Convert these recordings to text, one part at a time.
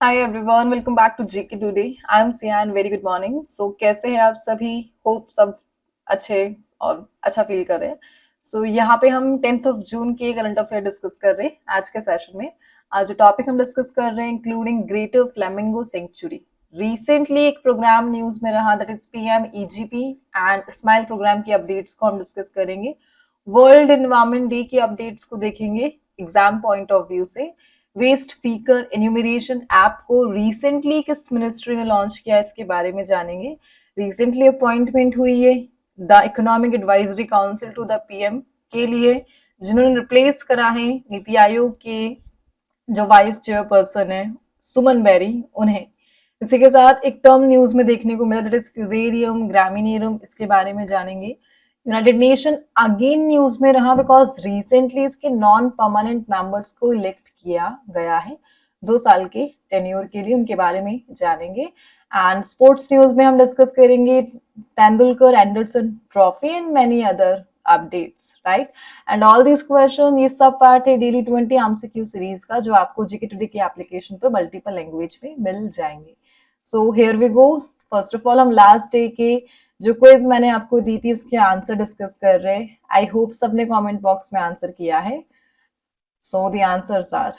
Hi everyone, welcome back to GK today. I am Siyan. Very good morning. So कैसे हैं आप सभी? Hope सब अच्छे और अच्छा फील कर रहे हैं। यहाँ पे हम 10th ऑफ जून के करंट अफेयर डिस्कस कर रहे हैं आज के सेशन में। आज जो टॉपिक हम डिस्कस कर रहे हैं including greater flamingo sanctuary. Recently एक प्रोग्राम न्यूज में रहा, that is PM EGP and smile programme की अपडेट्स को हम डिस्कस करेंगे। वर्ल्ड एनवायरमेंट डे की अपडेट्स को देखेंगे एग्जाम पॉइंट ऑफ व्यू से। वेस्ट पीकर एन्यूमरेशन ऐप को रिसेंटली किस मिनिस्ट्री ने लॉन्च किया इसके बारे में जानेंगे। रिसेंटली अपॉइंटमेंट हुई है the economic advisory council to the PM के लिए, जिन्होंने रिप्लेस करा है नीति आयोग के जो वाइस चेयरपर्सन है सुमन बेरी, उन्हें। इसी के साथ एक टर्म न्यूज में देखने को मिला, दैट इज फ्यूजेरियम ग्रामिनेरियम, इसके बारे में जानेंगे। यूनाइटेड नेशन अगेन न्यूज में रहा बिकॉज रिसेंटली इसके नॉन परमानेंट मेंबर्स को इलेक्ट किया गया है 2 साल के टेन्योर के लिए, उनके बारे में जानेंगे। एंड स्पोर्ट्स न्यूज में हम डिस्कस करेंगे Tendulkar Anderson trophy and many other updates, right. And all this question, ये सब पार्ट है डेली 20 एमसीक्यू सीरीज का, जो आपको जीके टुडे के एप्लीकेशन पर मल्टीपल लैंग्वेज में मिल जाएंगे। So here we go. First of all हम लास्ट डे के जो क्विज मैंने आपको दी थी उसके आंसर डिस्कस कर रहे हैं। आई होप सबने कमेंट बॉक्स में आंसर किया है। So the answers are,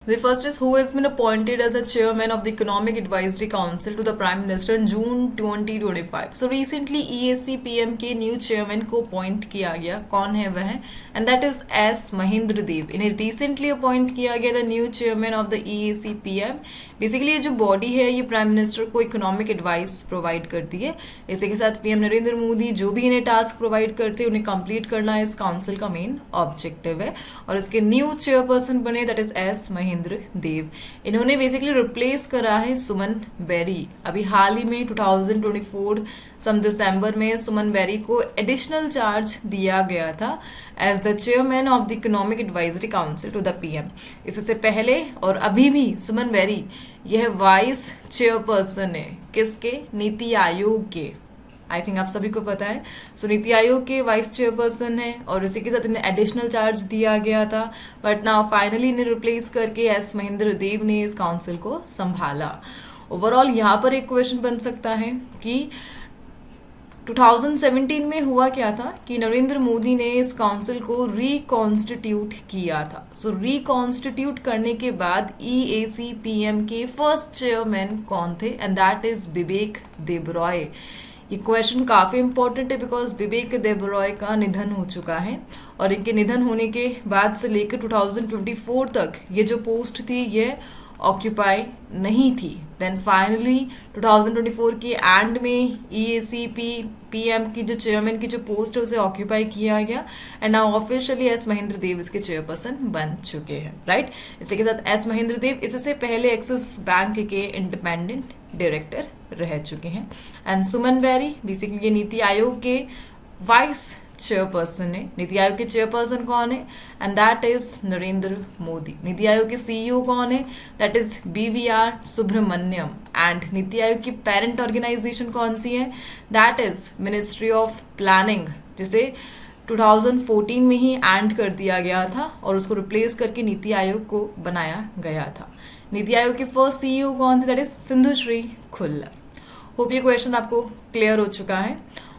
the first is who has been appointed as a chairman of the Economic Advisory Council to the Prime Minister in June 2025. So recently EAC-PM के new chairman को appoint किया गया। कौन है वह? And that is S Mahendra Dev. इन्हें recently appoint किया गया the new chairman of the EAC-PM। Basically ये जो बॉडी है ये प्राइम मिनिस्टर को इकोनॉमिक एडवाइस प्रोवाइड करती है। इसी के साथ पीएम नरेंद्र मोदी जो भी इन्हें टास्क प्रोवाइड करते हैं उन्हें कंप्लीट करना इस काउंसिल का मेन ऑब्जेक्टिव है। और इसके न्यू चेयरपर्सन बने दैट इज एस महेंद्र देव। इन्होंने बेसिकली रिप्लेस करा है सुमन बेरी। अभी हाल ही में 2024 सम दिसंबर में सुमन बेरी को एडिशनल चार्ज दिया गया था as the chairman of the economic advisory council to the PM. इससे पहले और अभी भी सुमन बेरी यह वाइस चेयरपर्सन है किसके? नीति आयोग के। आई थिंक आप सभी को पता है। सो नीति आयोग के वाइस चेयरपर्सन है और इसी के साथ इन्हें एडिशनल चार्ज दिया गया था, बट नाउ फाइनली इन्हें रिप्लेस करके एस महेंद्र देव ने इस काउंसिल को संभाला। ओवरऑल यहाँ पर एक क्वेश्चन बन सकता है कि 2017 में हुआ क्या था कि नरेंद्र मोदी ने इस काउंसिल को रिकॉन्स्टिट्यूट किया था। सो रिकॉन्स्टिट्यूट करने के बाद EAC PM के फर्स्ट चेयरमैन कौन थे? And that is Bibek Debroy. ये क्वेश्चन काफी इंपॉर्टेंट है बिकॉज बिबेक देबरॉय का निधन हो चुका है और इनके निधन होने के बाद से लेकर 2024 तक ये जो पोस्ट थी ये ऑक्यूपाई नहीं थी। देन फाइनली 2024 के एंड में EAC PM की जो चेयरमैन की जो पोस्ट है उसे ऑक्यूपाई किया गया and now officially S Mahendra Dev इसके चेयरपर्सन बन चुके हैं, राइट। इसी के साथ एस महेंद्र देव इससे पहले एक्सिस बैंक के इंडिपेंडेंट डायरेक्टर रह चुके हैं। एंड सुमन बेरी बेसिकली ये नीति आयोग के वाइस चेयरपर्सन है। नीति आयोग के चेयरपर्सन कौन है? And that is Narendra Modi. NITI Aayog के CEO कौन है? That is BVR Subrahmanyam. And NITI Aayog की पेरेंट ऑर्गेनाइजेशन कौन सी है? That is ministry of planning, जिसे 2014 में ही एंड कर दिया गया था और उसको रिप्लेस करके नीति आयोग को बनाया गया था। नीति आयोग के फर्स्ट CEO कौन थे? That is Sindhushree Khullar. Hope ये क्वेश्चन आपको क्लियर हो चुका है।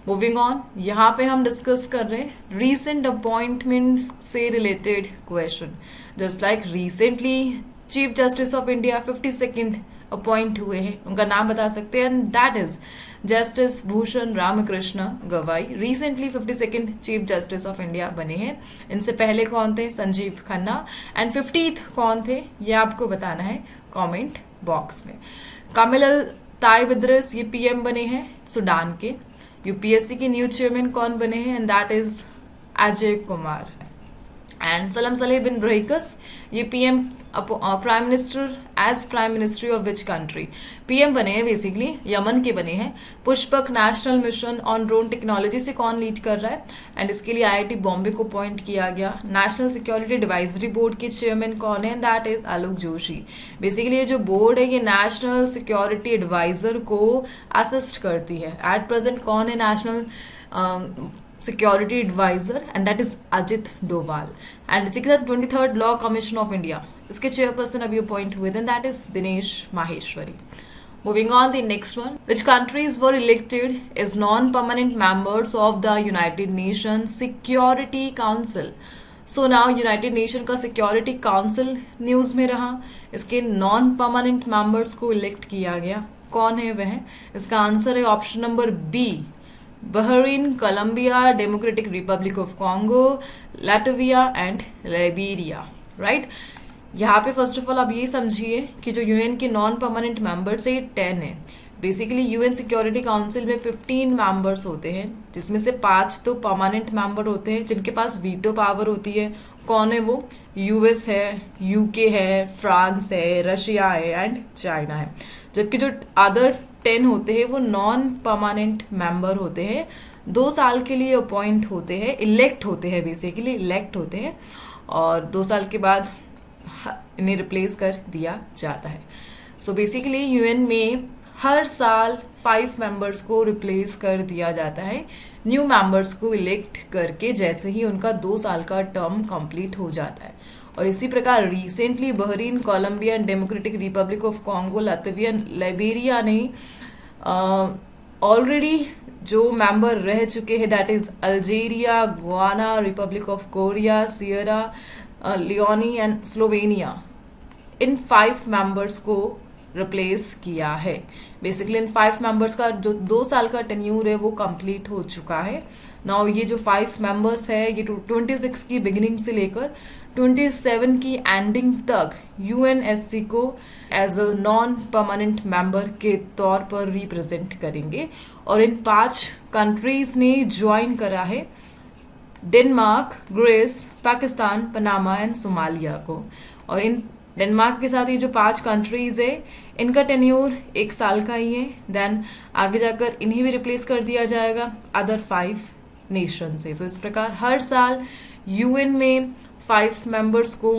मूविंग ऑन, यहाँ पे हम डिस्कस कर रहे हैं रीसेंट अपॉइंटमेंट से related question. Just like recently chief justice of India 52nd appoint हुए हैं, उनका नाम बता सकते हैं? That is justice Bhushan Ramkrishna Gavai. Recently 52nd chief justice of India बने हैं। इनसे पहले कौन थे? संजीव खन्ना। एंड 50th कौन थे ये आपको बताना है कमेंट बॉक्स में। कामिल ताइब इद्रिस ये PM बने हैं सूडान के। UPSC के न्यू चेयरमैन कौन बने हैं? And that is Ajay Kumar. And Salem Saleh bin Breik, ये PM prime minister as prime ministry of which country, PM बने हैं बेसिकली, यमन के बने हैं। Pushpak national mission on drone technology से कौन लीड कर रहा है, एंड इसके लिए आईआईटी बॉम्बे को अपॉइंट किया गया। नेशनल सिक्योरिटी एडवाइजरी बोर्ड के चेयरमैन कौन है, that is Alok Joshi. Basically ये जो बोर्ड है ये नेशनल सिक्योरिटी एडवाइजर को असिस्ट करती है। एट प्रेजेंट कौन है national security adviser, and that is Ajit Doval. एंड इसी के साथ 23rd law commission of India, इसके चेयरपर्सन अभी अपॉइंट हुए, then that is Dinesh Maheshwari. Moving on, the next one. Which countries were elected as non-permanent members of the United Nations Security Council? So now United Nations का Security Council news में रहा, इसके non-permanent members को elect किया गया। कौन है वह? इसका आंसर है option number b, Bahrain, Colombia, Democratic Republic of Congo, Latvia and Liberia. Right, यहाँ पे फर्स्ट ऑफ ऑल आप ये समझिए कि जो यूएन के नॉन परमानेंट मेंबर्स है 10 है। बेसिकली यूएन सिक्योरिटी काउंसिल में 15 मेंबर्स होते हैं, जिसमें से 5 तो परमानेंट मेंबर होते हैं जिनके पास वीटो पावर होती है। कौन है वो? यूएस है, यूके है, फ्रांस है, रशिया है एंड चाइना है। जबकि जो अदर 10 होते हैं वो नॉन परमानेंट मेंबर होते हैं, 2 साल के लिए अपॉइंट होते हैं, इलेक्ट होते हैं, बेसिकली इलेक्ट होते हैं, और 2 साल के बाद इन्हें रिप्लेस कर दिया जाता है। सो बेसिकली यूएन में हर साल 5 मेंबर्स को रिप्लेस कर दिया जाता है, न्यू मेंबर्स को इलेक्ट करके, जैसे ही उनका 2 साल का टर्म कंप्लीट हो जाता है। और इसी प्रकार recently Bahrain, Colombia, Democratic Republic of Congo, Latvia, Liberia ने ऑलरेडी जो मेंबर रह चुके हैं, that is Algeria, Guyana, Republic of Korea, Sierra Leone and Slovenia, इन 5 मेंबर्स को रिप्लेस किया है। बेसिकली इन 5 मेंबर्स का जो 2 साल का टेन्यूर है वो कंप्लीट हो चुका है। नाउ ये जो 5 मेंबर्स है ये 26 की बिगिनिंग से लेकर 27 की एंडिंग तक यूएनएससी को as a non permanent member के तौर पर रिप्रेजेंट करेंगे। और इन 5 कंट्रीज ने ज्वाइन करा है Denmark, Greece, Pakistan, Panama and Somalia को। और इन डेनमार्क के साथ ये जो 5 कंट्रीज है इनका टेन्योर 1 साल का ही है, देन आगे जाकर इन्हें भी रिप्लेस कर दिया जाएगा अदर 5 नेशन से। सो इस प्रकार हर साल यूएन में 5 मेंबर्स को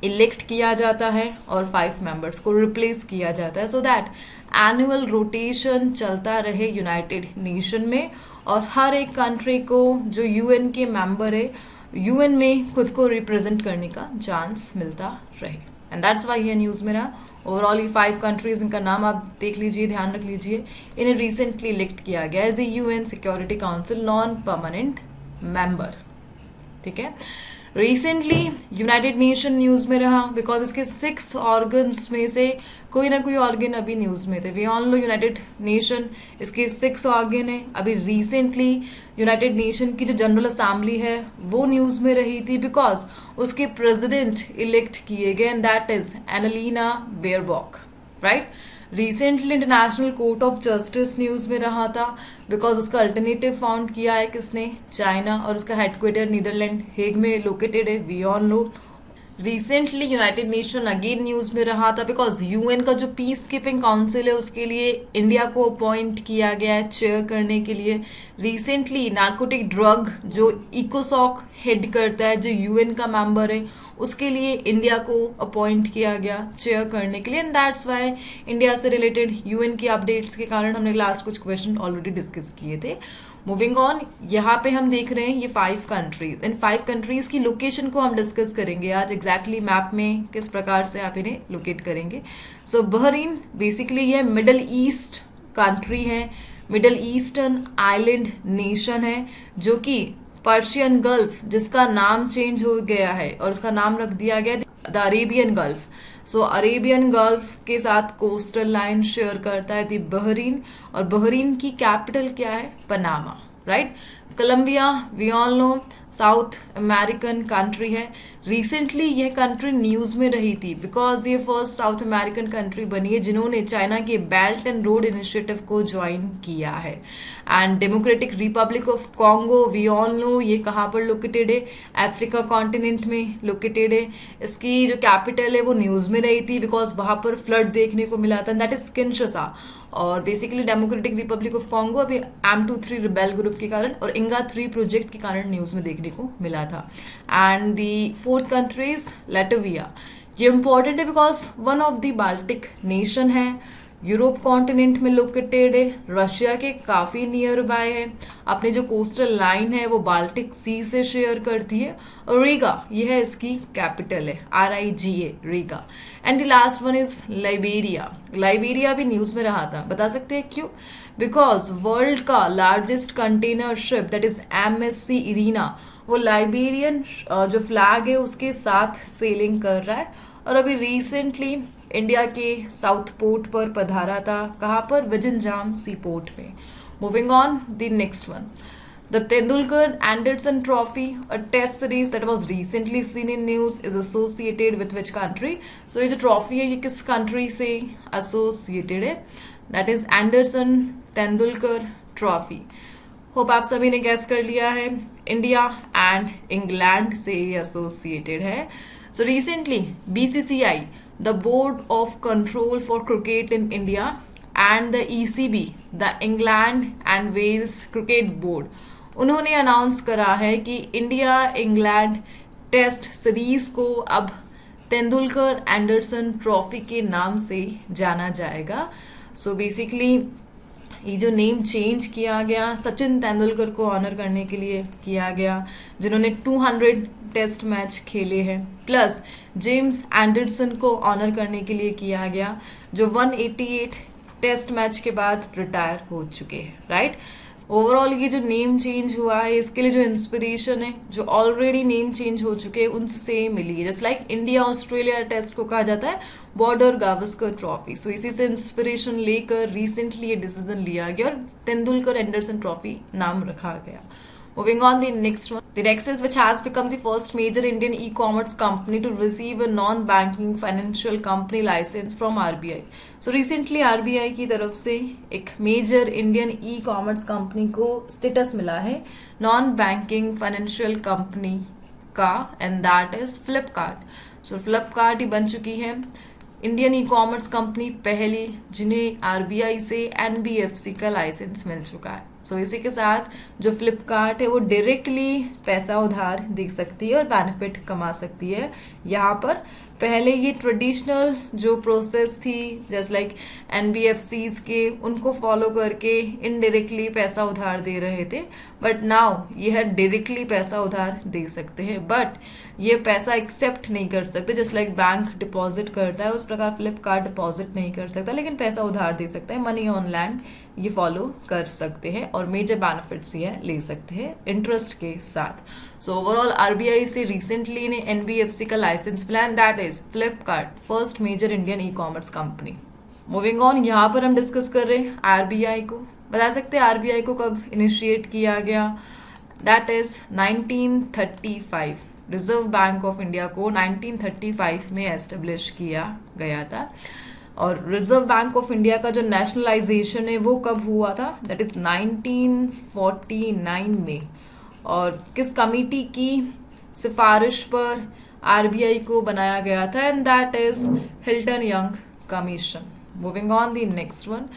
इलेक्ट किया जाता है और 5 मेंबर्स को रिप्लेस किया जाता है, सो दैट एनुअल रोटेशन चलता रहे यूनाइटेड नेशन में, और हर एक कंट्री को जो यूएन के मेंबर है यूएन में खुद को रिप्रेजेंट करने का चांस मिलता रहे। एंड दैट्स वाई ये न्यूज में रहा। ओवरऑल ये 5 कंट्रीज, इनका नाम आप देख लीजिए, ध्यान रख लीजिए, इन्हें रिसेंटली इलेक्ट किया गया as a UN security council non permanent member. ठीक है, रिसेंटली यूनाइटेड नेशन न्यूज में रहा बिकॉज इसके 6 ऑर्गन्स में से कोई ना कोई ऑर्गन अभी न्यूज में थे। We all know United Nation, इसके 6 ऑर्गन है। अभी रिसेंटली यूनाइटेड नेशन की जो जनरल असेंबली है वो न्यूज में रही थी बिकॉज उसके प्रेसिडेंट इलेक्ट किए गए, and that is एनालिना Baerbock. Right, recently international court of justice news में रहा था बिकॉज उसका अल्टरनेटिव फाउंड किया है किसने? चाइना, और उसका हेडक्वार्टर नीदरलैंड हेग में लोकेटेड है। We all know recently United Nation again news में रहा था बिकॉज यूएन का जो पीस कीपिंग काउंसिल है उसके लिए इंडिया को अपॉइंट किया गया है चेयर करने के लिए। रिसेंटली नार्कोटिक ड्रग जो इकोसॉक हेड करता है, जो यूएन का मेंबर है, उसके लिए इंडिया को अपॉइंट किया गया चेयर करने के लिए, एंड दैट्स वाई इंडिया से रिलेटेड यूएन की अपडेट्स के कारण हमने लास्ट कुछ क्वेश्चन ऑलरेडी डिस्कस किए थे। मूविंग ऑन, यहाँ पे हम देख रहे हैं ये 5 कंट्रीज, इन 5 कंट्रीज की लोकेशन को हम डिस्कस करेंगे आज, एग्जैक्टली मैप में किस प्रकार से आप इन्हें लोकेट करेंगे। सो बहरीन बेसिकली ये मिडल ईस्ट कंट्री है, मिडल ईस्टर्न आइलैंड नेशन है, जो कि पर्शियन गल्फ, जिसका नाम चेंज हो गया है और उसका नाम रख दिया गया the Arabian Gulf. So Arabian Gulf के साथ कोस्टल लाइन शेयर करता है दी बहरीन, और बहरीन की कैपिटल क्या है? Panama. Right, Colombia we all know South American country है। रिसेंटली यह कंट्री न्यूज में रही थी बिकॉज ये फर्स्ट साउथ अमेरिकन कंट्री बनी है जिन्होंने चाइना के बेल्ट एंड रोड इनिशिएटिव को ज्वाइन किया है। And Democratic Republic of Congo we all know ये कहाँ पर लोकेटेड है, अफ्रीका कॉन्टिनेंट में लोकेटेड है। इसकी जो कैपिटल है वो न्यूज में रही थी बिकॉज वहां पर फ्लड देखने को मिला था, दैट इज किंशासा। और basically Democratic Republic of Congo अभी M23 रिबेल ग्रुप के कारण और इंगा 3 प्रोजेक्ट के कारण न्यूज में देखने को मिला था। And the fourth country is Latvia. ये इंपॉर्टेंट है because one of the Baltic nation है, यूरोप कॉन्टिनेंट में लोकेटेड है, रशिया के काफी नियर बाय है, अपने जो कोस्टल लाइन है वो बाल्टिक सी से शेयर करती है। और रीगा ये है इसकी कैपिटल है, RIGA Riga. And the last one is Liberia. Liberia भी न्यूज में रहा था, बता सकते हैं क्यों? बिकॉज वर्ल्ड का largest container ship that is MSC Irina वो लाइबेरियन जो फ्लैग है उसके साथ सेलिंग कर रहा है और अभी रिसेंटली इंडिया के साउथ पोर्ट पर पधारा था। कहां पर? विजनजाम सी पोर्ट में। Moving on the next one, the Tendulkar Anderson trophy, a test series that was recently seen in news, is associated with which country? So ये जो ट्रॉफी है ये किस कंट्री से एसोसिएटेड है? That is Anderson Tendulkar trophy. Hope आप सभी ने गैस कर लिया है। इंडिया एंड इंग्लैंड से एसोसिएटेड है। So recently BCCI, the Board of Control for Cricket in India, and the ECB, the England and Wales Cricket Board, उन्होंने अनाउंस करा है कि इंडिया इंग्लैंड टेस्ट सीरीज को अब तेंदुलकर एंडरसन ट्रॉफी के नाम से जाना जाएगा। सो बेसिकली ये जो नेम चेंज किया गया सचिन तेंदुलकर को ऑनर करने के लिए किया गया जिन्होंने 200 टेस्ट मैच खेले हैं, प्लस जेम्स एंडरसन को ऑनर करने के लिए किया गया जो 188 टेस्ट मैच के बाद रिटायर हो चुके हैं, राइट। ओवरऑल ये जो नेम चेंज हुआ है इसके लिए जो इंस्पिरेशन है जो ऑलरेडी नेम चेंज हो चुके हैं उनसे मिली है। Just like India Australia test को कहा जाता है बॉर्डर गावस्कर ट्रॉफी, सो इसी से इंस्पिरेशन लेकर रिसेंटली ये डिसीजन लिया गया और तेंदुलकर एंडरसन ट्रॉफी नाम रखा गया। Moving on, the next one. The next is which has become the first major Indian e-commerce company to receive a non-banking financial company license from RBI. So recently RBI की तरफ से एक major Indian e-commerce company को status मिला है non-banking financial company का, and that is Flipkart. So Flipkart ही बन चुकी है इंडियन ई कॉमर्स कंपनी पहली जिन्हें RBI से NBFC का लाइसेंस मिल चुका है। सो इसी के साथ जो फ्लिपकार्ट है वो डायरेक्टली पैसा उधार दे सकती है और बेनिफिट कमा सकती है। यहाँ पर पहले ये ट्रेडिशनल जो प्रोसेस थी जस्ट लाइक NBFCs के उनको फॉलो करके इनडायरेक्टली पैसा उधार दे रहे थे, बट नाउ ये है डायरेक्टली पैसा उधार दे सकते हैं, बट ये पैसा एक्सेप्ट नहीं कर सकते। जस्ट लाइक बैंक डिपॉजिट करता है उस प्रकार फ्लिपकार्ट डिपॉजिट नहीं कर सकता, लेकिन पैसा उधार दे सकता है। मनी ऑन लैंड ये फॉलो कर सकते हैं और मेजर बेनिफिट्स ये ले सकते हैं इंटरेस्ट के साथ। सो ओवरऑल RBI से रिसेंटली ने NBFC का licence plan, that is Flipkart first major Indian e commerce company. Moving on, यहाँ पर हम डिस्कस कर रहे हैं RBI को। बता सकते हैं RBI को कब इनिशिएट किया गया? That is 1935। Reserve bank of India को 1935 में एस्टेब्लिश किया गया था और रिजर्व बैंक ऑफ इंडिया का जो नेशनलाइजेशन है वो कब हुआ था? दैट इज 1949 में। और किस कमिटी की सिफारिश पर RBI को बनाया गया था? And that is Hilton young commission. Moving on the next one,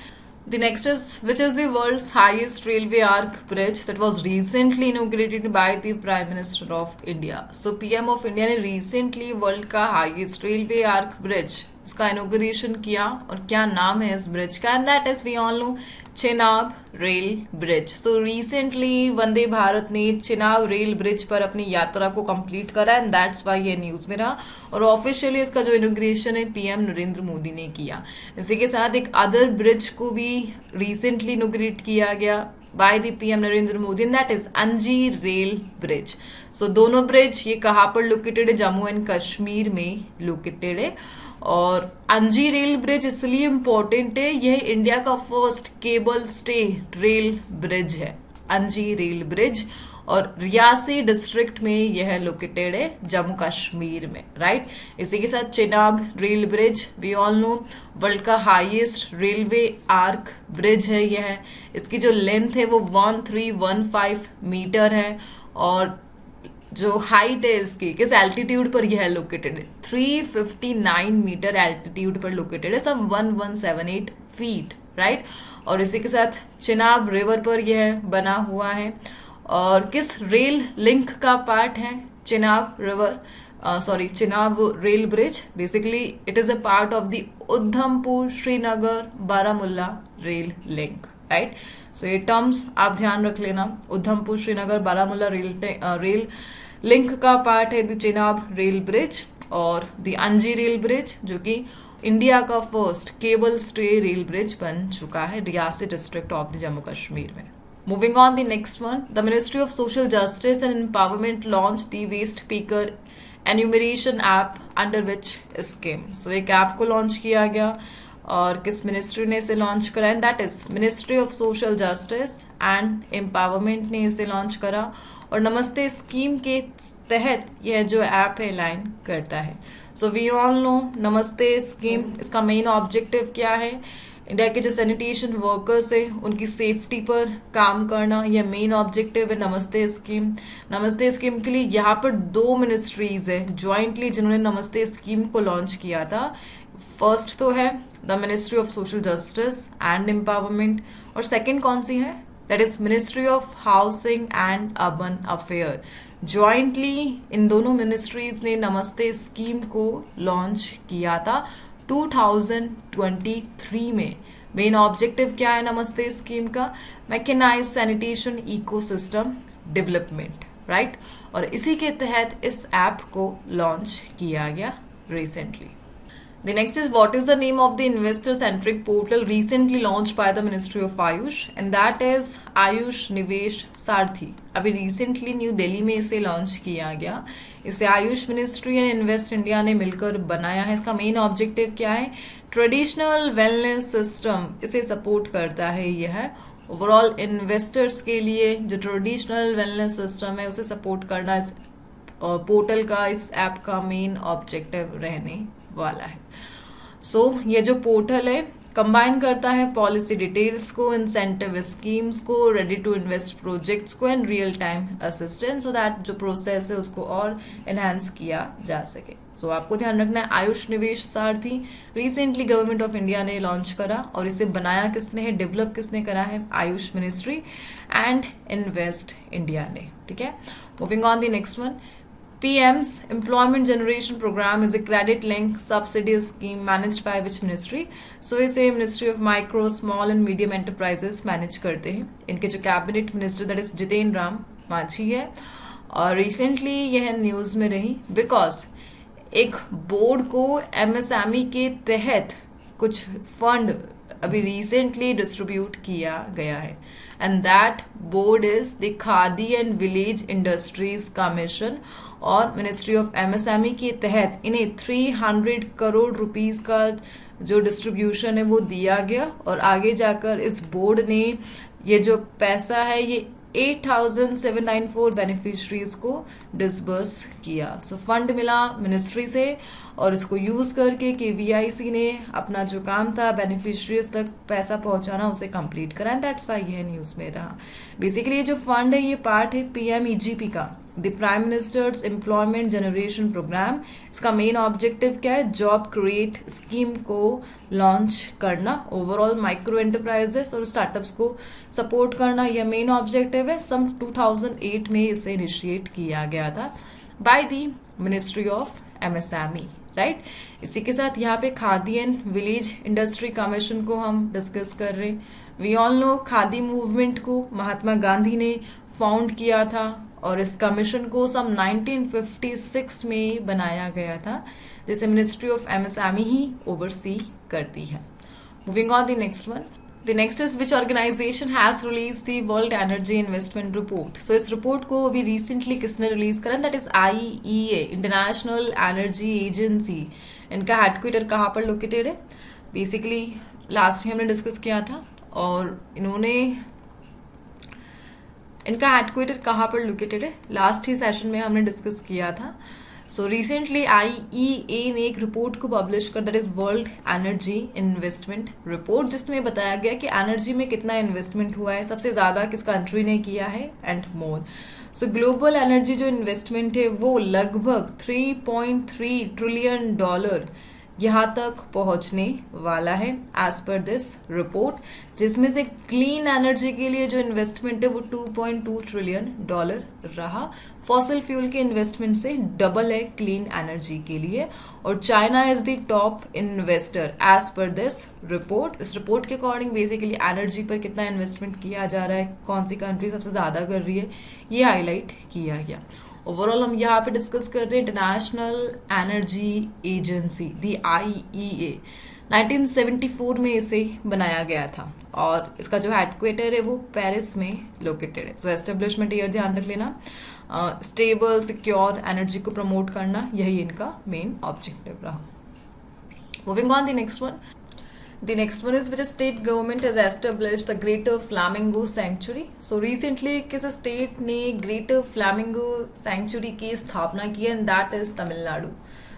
the next is which is the world's highest railway arch bridge that was recently inaugurated by the Prime Minister of India. So PM of India ने recently world का highest railway arch bridge इसका inauguration किया और क्या नाम है इस bridge का? And that is we all know Chenab rail bridge. So recently Vande Bharat ने चेनाब रेल ब्रिज पर अपनी यात्रा को कंप्लीट करा एंड दैट्स वाई ये न्यूज में रहा और ऑफिशियली इसका जो इनोग्रेशन है PM नरेंद्र मोदी ने किया। इसी के साथ एक अदर ब्रिज को भी रिसेंटली इनोग्रेट किया गया by the PM Narendra Modi and that is अंजी रेल ब्रिज। सो दोनों ब्रिज ये कहाँ पर लोकेटेड है? जम्मू एंड कश्मीर में लोकेटेड है। और अंजी रेल ब्रिज इसलिए इम्पोर्टेंट है, यह इंडिया का first cable stay rail bridge है। अंजी रेल ब्रिज, और रियासी डिस्ट्रिक्ट में यह लोकेटेड है, जम्मू कश्मीर में, राइट। इसी के साथ Chenab rail bridge, we all know world का हाईएस्ट रेलवे आर्क ब्रिज है यह। इसकी जो लेंथ है वो 1315 मीटर है, और जो हाइट है इसकी, किस एल्टीट्यूड पर यह लोकेटेड है, 359 मीटर एल्टीट्यूड पर लोकेटेड है, सम 1178 फीट, राइट। और इसी के साथ चिनाब रिवर पर यह बना हुआ है, और किस रेल लिंक का पार्ट है Chenab river, Chenab rail bridge, basically it is a part of the Udhampur Srinagar Baramulla rail link, right. So ये टर्म्स आप ध्यान रख लेना, उधमपुर श्रीनगर बारामुल्ला रेल लिंक का पार्ट है द चिनाब रेल ब्रिज, और द अंजी रेल ब्रिज जो कि इंडिया का first cable stay rail bridge बन चुका है Reasi district of the Jammu Kashmir में। Moving on, the next one, the Ministry of Social Justice and Empowerment launched the Waste Picker Enumeration app under which scheme. So एक app को launch किया गया, और किस मिनिस्ट्री ने इसे लॉन्च करा है, that is ministry of social justice and empowerment ने इसे लॉन्च करा, और नमस्ते स्कीम के तहत यह जो ऐप है लाइन करता है। सो वी ऑल नो नमस्ते स्कीम, इसका मेन ऑब्जेक्टिव क्या है, इंडिया के जो सैनिटेशन वर्कर्स है उनकी सेफ्टी पर काम करना, यह मेन ऑब्जेक्टिव है नमस्ते स्कीम। नमस्ते स्कीम के लिए यहाँ पर 2 मिनिस्ट्रीज है ज्वाइंटली जिन्होंने नमस्ते स्कीम को लॉन्च किया था। फर्स्ट तो है the ministry of social justice and empowerment, और सेकंड कौन सी है, that is ministry of housing and urban affair. Jointly इन दोनों मिनिस्ट्रीज ने नमस्ते स्कीम को लॉन्च किया था 2023 में। मेन ऑब्जेक्टिव क्या है नमस्ते स्कीम का, mechanise sanitation ecosystem development, right. और इसी के तहत इस ऐप को लॉन्च किया गया recently. The next is, what is the name of the investor-centric portal recently launched by the Ministry of Ayush, and that is Ayush निवेश सारथी। अभी रिसेंटली न्यू दिल्ली में इसे लॉन्च किया गया। इसे Ayush ministry and invest India ने मिलकर बनाया है। इसका मेन ऑब्जेक्टिव क्या है, ट्रेडिशनल वेलनेस सिस्टम इसे सपोर्ट करता है। यह ओवरऑल इन्वेस्टर्स के लिए जो ट्रेडिशनल वेलनेस सिस्टम है उसे सपोर्ट करना इस पोर्टल का, इस ऐप का मेन ऑब्जेक्टिव रहने वाला है। सो ये जो पोर्टल है कंबाइन करता है पॉलिसी डिटेल्स को, इंसेंटिव स्कीम्स को, रेडी टू इन्वेस्ट प्रोजेक्ट्स को and real time assistance, so that जो प्रोसेस है उसको और एनहांस किया जा सके। सो आपको ध्यान रखना है आयुष निवेश सारथी रिसेंटली गवर्नमेंट ऑफ इंडिया ने लॉन्च करा, और इसे बनाया किसने है, डेवलप किसने करा है, Ayush ministry and invest India ने, ठीक है। Moving on the next one, PM's Employment Generation Program is a credit-linked subsidy scheme managed by which ministry? So इसे Ministry of Micro, Small and Medium Enterprises manage करते हैं। इनके जो cabinet minister that is Jitendra Ram Manjhi है, और recently यह news में रही बिकॉज एक बोर्ड को MSME के तहत कुछ फंड अभी रिसेंटली डिस्ट्रीब्यूट किया गया है, and that board is the khadi and village industries commission, और मिनिस्ट्री ऑफ MSME के तहत इन्हें 300 करोड़ रुपीस का जो डिस्ट्रीब्यूशन है वो दिया गया, और आगे जाकर इस बोर्ड ने ये जो पैसा है ये 8,794 बेनिफिशरीज को डिसबर्स किया। सो फंड मिला मिनिस्ट्री से, और इसको यूज करके KVIC ने अपना जो काम था बेनिफिशरीज तक पैसा पहुंचाना उसे कंप्लीट करा, एंड दैट्स व्हाई यह न्यूज में रहा। बेसिकली ये जो फंड है ये पार्ट है PMEGP का, the prime minister's employment generation programme. इसका मेन ऑब्जेक्टिव क्या है, जॉब क्रिएट स्कीम को लॉन्च करना, ओवरऑल माइक्रो एंटरप्राइजेस और स्टार्टअप्स को सपोर्ट करना, यह मेन ऑब्जेक्टिव है। सम 2008 में इसे इनिशिएट किया गया था by the ministry of MSME, right. इसी के साथ यहाँ पे khadi and village industry commission को हम डिस्कस कर रहे हैं। We all know khadi movement को महात्मा गांधी ने फाउंड किया था, और इस कमीशन को सम 1956 में बनाया गया था, जिसे मिनिस्ट्री ऑफ MSME ही ओवरसी करती है। Moving on the next one, the next is which organization has release the world energy investment report. So इस रिपोर्ट को अभी रिसेंटली किसने रिलीज करा, that is IEA, International Energy Agency. इनका headquarter कहाँ पर लोकेटेड है, बेसिकली लास्ट ही हमने डिस्कस किया था, और इन्होंने इनका हेडक्वार्टर कहाँ पर लोकेटेड है, लास्ट ही सेशन में हमने डिस्कस किया था. सो रिसेंटली IEA ने एक रिपोर्ट को पब्लिश कर, that is world energy investment report, जिसमें बताया गया कि एनर्जी में कितना इन्वेस्टमेंट हुआ है, सबसे ज्यादा किस कंट्री ने किया है and more. So global energy जो इन्वेस्टमेंट है वो लगभग $3.3 ट्रिलियन यहाँ तक पहुंचने वाला है एज पर दिस रिपोर्ट, जिसमें से क्लीन एनर्जी के लिए जो इन्वेस्टमेंट है वो $2.2 ट्रिलियन रहा. फॉसिल फ्यूल के इन्वेस्टमेंट से डबल है क्लीन एनर्जी के लिए, और China is the top investor as per this report. इस रिपोर्ट के अकॉर्डिंग बेसिकली एनर्जी पर कितना इन्वेस्टमेंट किया जा रहा है, कौन सी कंट्री सबसे ज्यादा कर रही है, ये हाईलाइट किया गया. ओवरऑल हम यहाँ पे डिस्कस कर रहे हैं इंटरनेशनल एनर्जी एजेंसी दी IEA. 1974 में इसे बनाया गया था और इसका जो हेडक्वार्टर है वो पेरिस में लोकेटेड है. सो एस्टेब्लिशमेंट ईयर ध्यान रख लेना. स्टेबल सिक्योर एनर्जी को प्रमोट करना, यही इनका मेन ऑब्जेक्टिव रहा. Moving on the next one. The next one is which state government has established the Greater Flamingo Sanctuary. So recently किस स्टेट ने Greater Flamingo Sanctuary की स्थापना की है, and that is Tamil Nadu.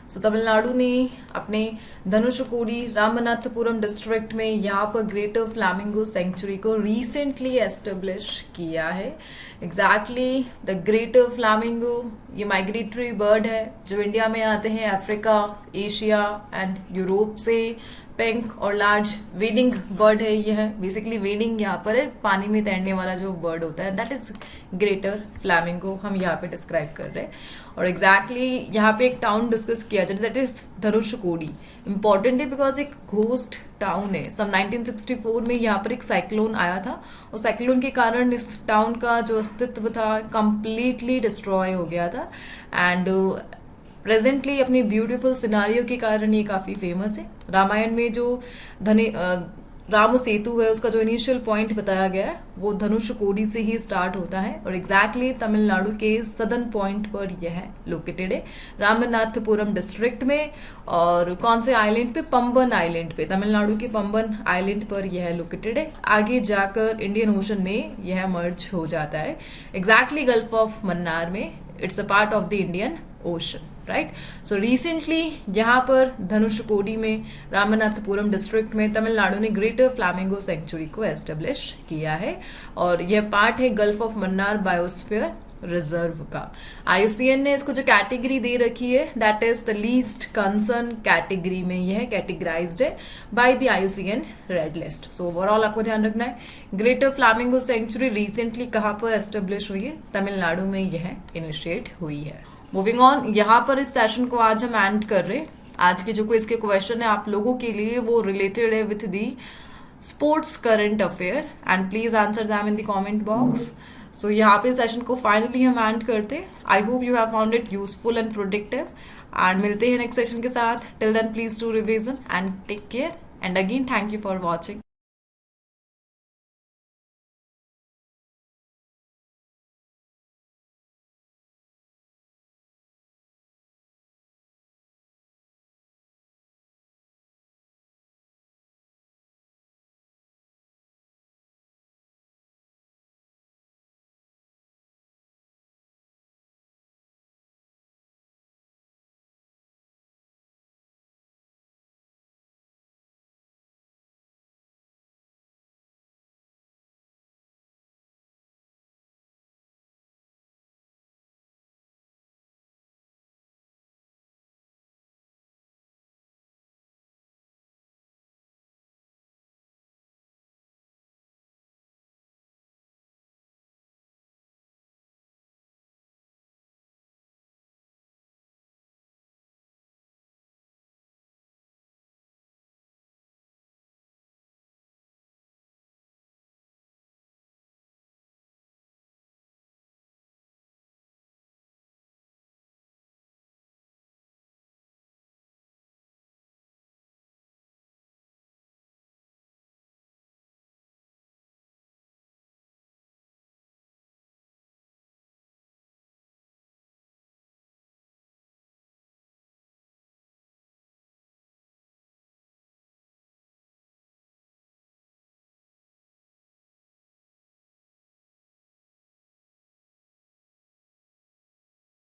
So Tamil Nadu ने अपने धनुषकोडी रामनाथपुरम डिस्ट्रिक्ट में यहाँ पर ग्रेटर फ्लैमिंगो सेंचुरी को रिसेंटली एस्टेब्लिश किया है. एग्जैक्टली द ग्रेटर फ्लैमिंगो ये माइग्रेटरी बर्ड है जो इंडिया में आते हैं अफ्रीका, एशिया एंड यूरोप से. पिंक और लार्ज वेडिंग बर्ड है ये है. बेसिकली वेडिंग यहाँ पर है, पानी में तैरने वाला जो बर्ड होता है, दैट इज ग्रेटर फ्लैमिंगो हम यहाँ पे डिस्क्राइब कर रहे हैं. और एग्जैक्टली यहाँ पे एक टाउन डिस्कस किया जाए, दैट इज धनुषकोडी. इंपॉर्टेंट है बिकॉज एक घोस्ट टाउन है. सब 1964 में यहाँ पर एक साइक्लोन आया था और साइक्लोन के कारण इस टाउन का जो अस्तित्व था कंप्लीटली डिस्ट्रॉय हो गया था. एंड प्रेजेंटली अपनी ब्यूटीफुल सिनारियो के कारण ये काफी फेमस है. रामायण में जो राम सेतु है उसका जो इनिशियल पॉइंट बताया गया है वो धनुषकोडी से ही स्टार्ट होता है और एग्जैक्टली तमिलनाडु के सदर्न पॉइंट पर यह लोकेटेड है, रामनाथपुरम डिस्ट्रिक्ट में. और कौन से आइलैंड पे, पंबन आइलैंड पे, तमिलनाडु के पंबन आइलैंड पर यह लोकेटेड है. आगे जाकर इंडियन ओशन में यह मर्ज हो जाता है एग्जैक्टली गल्फ ऑफ मन्नार में. It's a part of the Indian ocean, right. So recently यहाँ पर धनुषकोडी में रामनाथपुरम डिस्ट्रिक्ट में तमिलनाडु ने ग्रेटर फ्लैमिंगो सेंचुरी को एस्टेब्लिश किया है और यह पार्ट है gulf of Mannar biosphere reserve का. IUCN ने इसको जो कैटेगरी दे रखी है that is the least concern category में यह कैटेगराइज्ड है by the IUCN red list. So overall आपको ध्यान रखना है ग्रेटर फ्लैमिंगो सेंचुरी रिसेंटली कहाँ पर एस्टेब्लिश हुई है, तमिलनाडु में यह इनिशिएट हुई है. मूविंग ऑन, यहाँ पर इस सेशन को आज हम एंड कर रहे हैं. आज के जो कोई इसके क्वेश्चन है आप लोगों के लिए वो रिलेटेड है with the sports current affair and please answer them in the comment box. So यहाँ पे सेशन को फाइनली हम एंड करते. I hope you have found it useful and productive and मिलते हैं नेक्स्ट सेशन के साथ. Till then please do revision and take care and again thank you for watching.